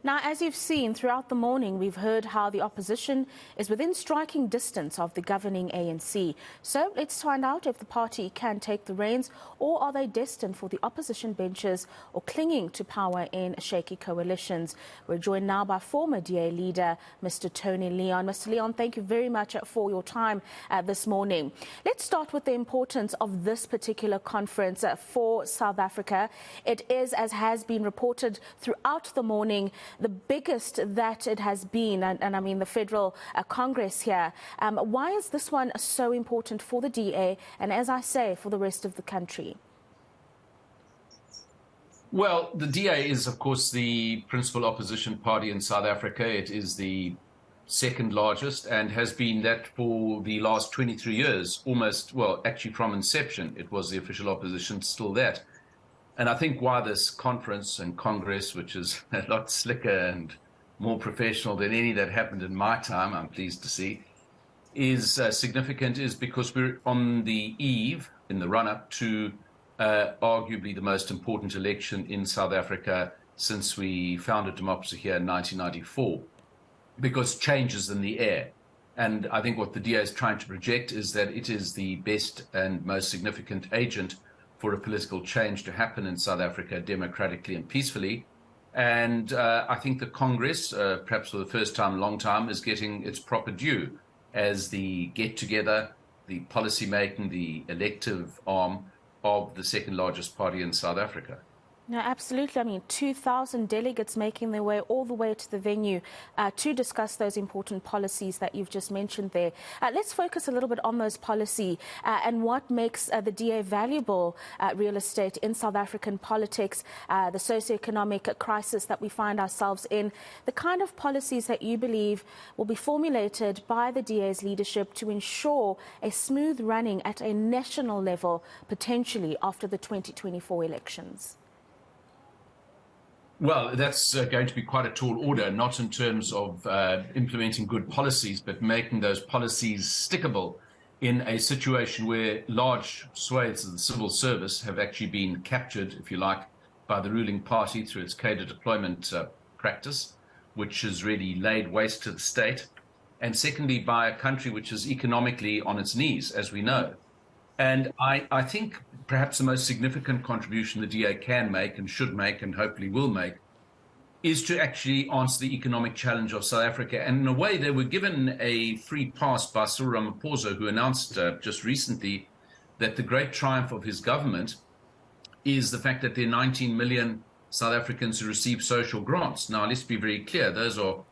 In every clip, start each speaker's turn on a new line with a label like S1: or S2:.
S1: Now, as you've seen throughout the morning, we've heard how the opposition is within striking distance of the governing ANC. So let's find out if the party can take the reins, or are they destined for the opposition benches or clinging to power in shaky coalitions. We're joined now by former DA leader, Mr. Tony Leon. Mr. Leon, thank you very much for your time this morning. Let's start with the importance of this particular conference for South Africa. It is, as has been reported throughout the morning, the biggest that it has been, and I mean the Federal Congress here. Why is this one so important for the DA and, as I say, for the rest of the country?
S2: Well, the DA is, of course, the principal opposition party in South Africa. It is the second largest and has been that for the last 23 years, almost, well, actually from inception, it was the official opposition, still that. And I think why this conference and Congress, which is a lot slicker and more professional than any that happened in my time, I'm pleased to see, is significant is because we're on the eve, in the run-up to arguably the most important election in South Africa since we founded democracy here in 1994, because change is in the air. And I think what the DA is trying to project is that it is the best and most significant agent for a political change to happen in South Africa democratically and peacefully. And I think the Congress, perhaps for the first time in a long time, is getting its proper due as the get-together, the policy-making, the elective arm of the second largest party in South Africa.
S1: No, absolutely. I mean, 2,000 delegates making their way all the way to the venue to discuss those important policies that you've just mentioned there. Let's focus a little bit on those policy and what makes the DA valuable real estate in South African politics, the socioeconomic crisis that we find ourselves in, the kind of policies that you believe will be formulated by the DA's leadership to ensure a smooth running at a national level, potentially after the 2024 elections.
S2: Well, that's going to be quite a tall order, not in terms of implementing good policies, but making those policies stickable in a situation where large swathes of the civil service have actually been captured, if you like, by the ruling party through its cadre deployment practice, which has really laid waste to the state. And secondly, by a country which is economically on its knees, as we know. And I think perhaps the most significant contribution the DA can make and should make and hopefully will make is to actually answer the economic challenge of South Africa. And in a way, they were given a free pass by Cyril Ramaphosa, who announced just recently that the great triumph of his government is the fact that there are 19 million South Africans who receive social grants. Now, let's be very clear. Those are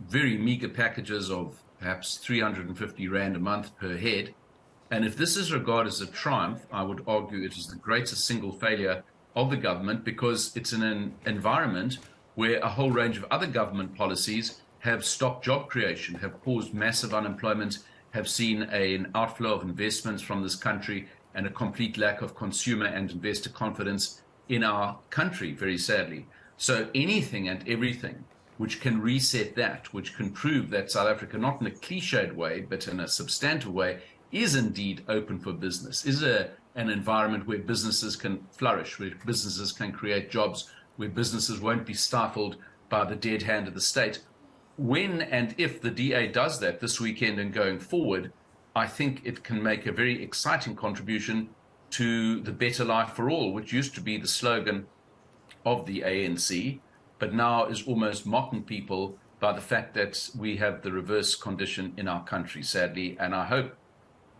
S2: very meager packages of perhaps 350 Rand a month per head. And if this is regarded as a triumph, I would argue it is the greatest single failure of the government, because it's in an environment where a whole range of other government policies have stopped job creation, have caused massive unemployment, have seen an outflow of investments from this country, and a complete lack of consumer and investor confidence in our country, very sadly. So anything and everything which can reset that, which can prove that South Africa, not in a cliched way, but in a substantive way, is indeed open for business, is an environment where businesses can flourish, where businesses can create jobs, where businesses won't be stifled by the dead hand of the state. When and if the DA does that this weekend and going forward, I think it can make a very exciting contribution to the better life for all, which used to be the slogan of the ANC, but now is almost mocking people by the fact that we have the reverse condition in our country, sadly. And I hope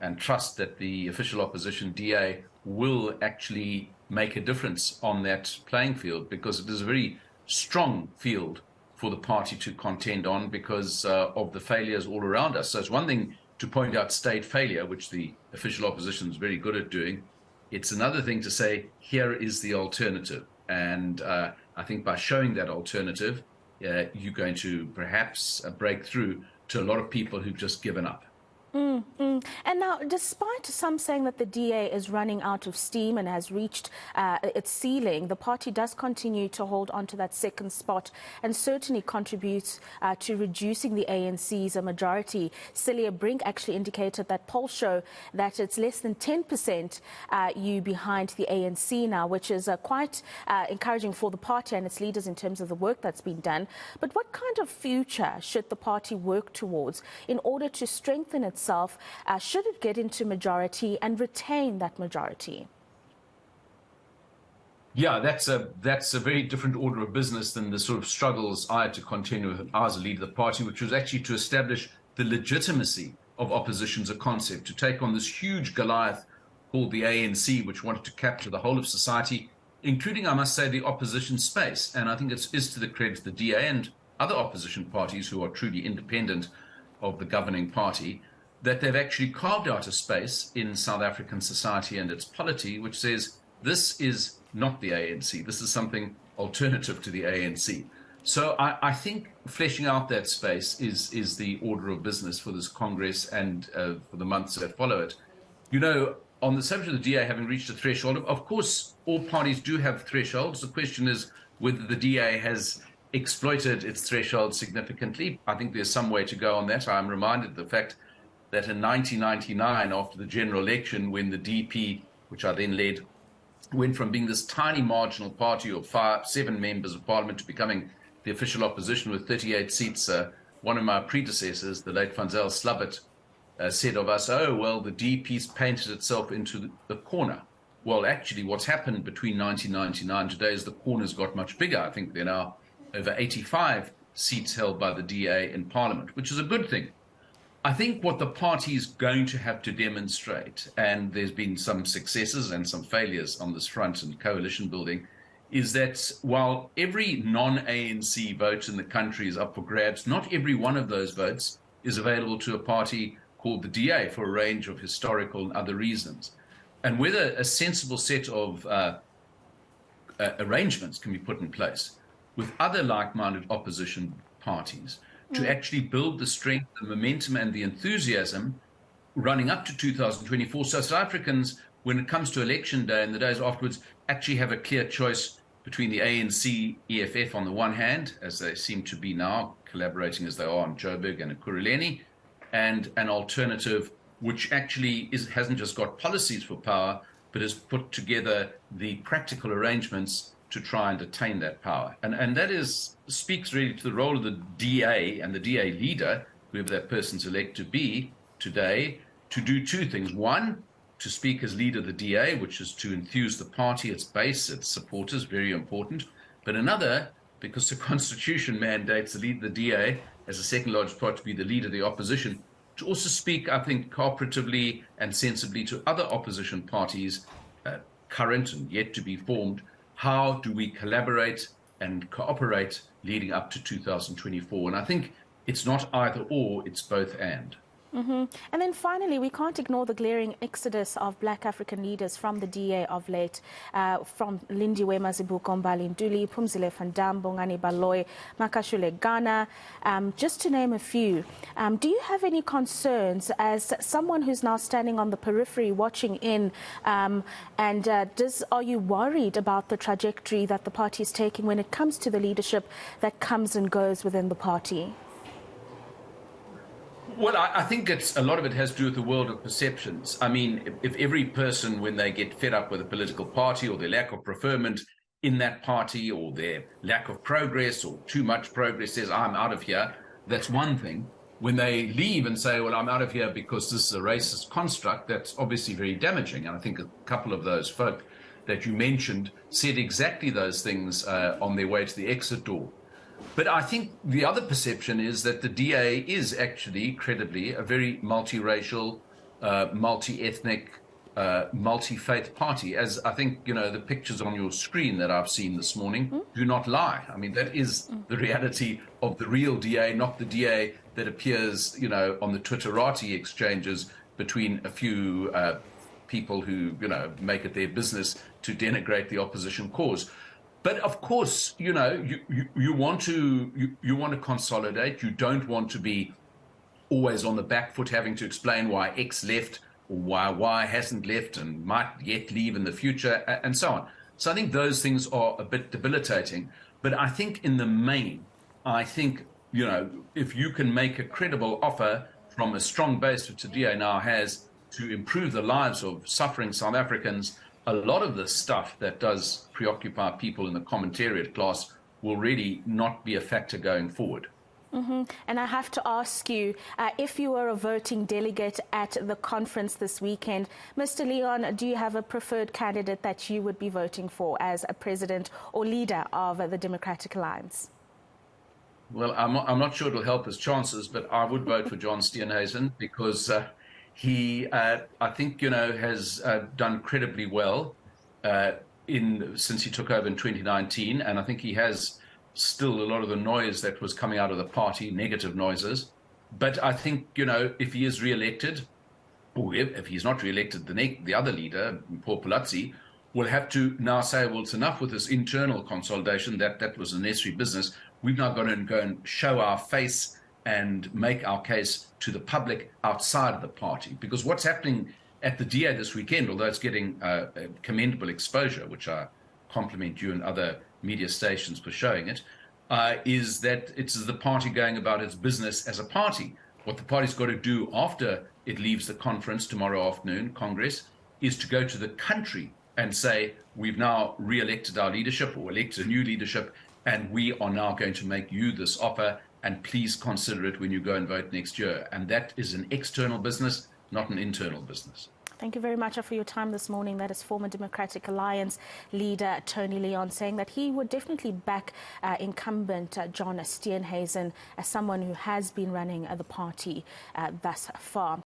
S2: and trust that the official opposition DA will actually make a difference on that playing field, because it is a very strong field for the party to contend on because of the failures all around us. So it's one thing to point out state failure, which the official opposition is very good at doing. It's another thing to say, here is the alternative. And I think by showing that alternative, you're going to perhaps break through to a lot of people who've just given up.
S1: And now, despite some saying that the DA is running out of steam and has reached its ceiling, the party does continue to hold on to that second spot and certainly contributes to reducing the ANC's majority. Celia Brink actually indicated that polls show that it's less than 10% you behind the ANC now, which is quite encouraging for the party and its leaders in terms of the work that's been done. But what kind of future should the party work towards in order to strengthen itself should it get into majority and retain that majority?
S2: Yeah, that's a very different order of business than the sort of struggles I had to contend with as a leader of the party, which was actually to establish the legitimacy of opposition as a concept, to take on this huge Goliath called the ANC, which wanted to capture the whole of society, including, I must say, the opposition space. And I think it is to the credit of the DA and other opposition parties who are truly independent of the governing party, that they've actually carved out a space in South African society and its polity which says this is not the ANC, this is something alternative to the ANC. So I think fleshing out that space is the order of business for this Congress and for the months that follow it. You know, on the subject of the DA having reached a threshold, of course, all parties do have thresholds. The question is whether the DA has exploited its threshold significantly. I think there's some way to go on that. I'm reminded of the fact that in 1999, after the general election, when the DP, which I then led, went from being this tiny marginal party of 7 members of parliament to becoming the official opposition with 38 seats, one of my predecessors, the late Van Zyl Slabbert, said of us, oh, well, the DP's painted itself into the corner. Well, actually, what's happened between 1999 and today is the corner's got much bigger. I think there are now over 85 seats held by the DA in parliament, which is a good thing. I think what the party is going to have to demonstrate, and there's been some successes and some failures on this front in coalition building, is that while every non-ANC vote in the country is up for grabs, not every one of those votes is available to a party called the DA for a range of historical and other reasons. And whether a sensible set of arrangements can be put in place with other like-minded opposition parties to actually build the strength, the momentum, and the enthusiasm running up to 2024. So South Africans, when it comes to election day and the days afterwards, actually have a clear choice between the ANC, EFF on the one hand, as they seem to be now, collaborating as they are on Joburg and Ekurhuleni, and an alternative which actually hasn't just got policies for power, but has put together the practical arrangements to try and attain that power. And that speaks really to the role of the DA and the DA leader, whoever that person's elected to be today, to do two things. One, to speak as leader of the DA, which is to enthuse the party, its base, its supporters, very important. But another, because the Constitution mandates the leader of the DA as the second largest party to be the leader of the opposition, to also speak, I think, cooperatively and sensibly to other opposition parties, current and yet to be formed. How do we collaborate and cooperate leading up to 2024? And I think it's not either or, it's both and.
S1: And then finally, we can't ignore the glaring exodus of black African leaders from the DA of late, from Lindiwe Mazibuko Mbalintuli, Phumzile van Dam, Bongani Baloyi, Makashule Ghana, just to name a few. Do you have any concerns as someone who's now standing on the periphery watching in, are you worried about the trajectory that the party is taking when it comes to the leadership that comes and goes within the party?
S2: Well, I think a lot of it has to do with the world of perceptions. I mean, if every person, when they get fed up with a political party or their lack of preferment in that party or their lack of progress or too much progress, says, I'm out of here, that's one thing. When they leave and say, well, I'm out of here because this is a racist construct, that's obviously very damaging. And I think a couple of those folk that you mentioned said exactly those things on their way to the exit door. But I think the other perception is that the DA is actually, credibly, a very multiracial, multi-ethnic, multi-faith party, as I think, the pictures on your screen that I've seen this morning do not lie. I mean, that is the reality of the real DA, not the DA that appears, on the Twitterati exchanges between a few people who, make it their business to denigrate the opposition cause. But of course, you want to consolidate. You don't want to be always on the back foot, having to explain why X left or why Y hasn't left and might yet leave in the future, and so on. So I think those things are a bit debilitating. But I think in the main, I think, if you can make a credible offer from a strong base, which the DA now has, to improve the lives of suffering South Africans, a lot of the stuff that does preoccupy people in the commentariat class will really not be a factor going forward.
S1: And I have to ask you, if you were a voting delegate at the conference this weekend, Mr. Leon, do you have a preferred candidate that you would be voting for as a president or leader of the Democratic Alliance?
S2: Well, I'm not sure it'll help his chances, but I would vote for John Steenhuisen because he, I think, has done incredibly well since he took over in 2019, and I think he has still a lot of the noise that was coming out of the party, negative noises. But I think, if he is re-elected, or if he's not re-elected, the other leader, Paul Palazzi, will have to now say, well, it's enough with this internal consolidation. That was a necessary business. We've now got to go and show our face and make our case to the public outside of the party. Because what's happening at the DA this weekend, although it's getting commendable exposure, which I compliment you and other media stations for showing it, is that it's the party going about its business as a party. What the party's got to do after it leaves the conference tomorrow afternoon, Congress, is to go to the country and say, we've now re-elected our leadership or elected a new leadership, and we are now going to make you this offer, and please consider it when you go and vote next year. And that is an external business, not an internal business.
S1: Thank you very much for your time this morning. That is former Democratic Alliance leader Tony Leon saying that he would definitely back incumbent John Steenhuisen as someone who has been running the party thus far.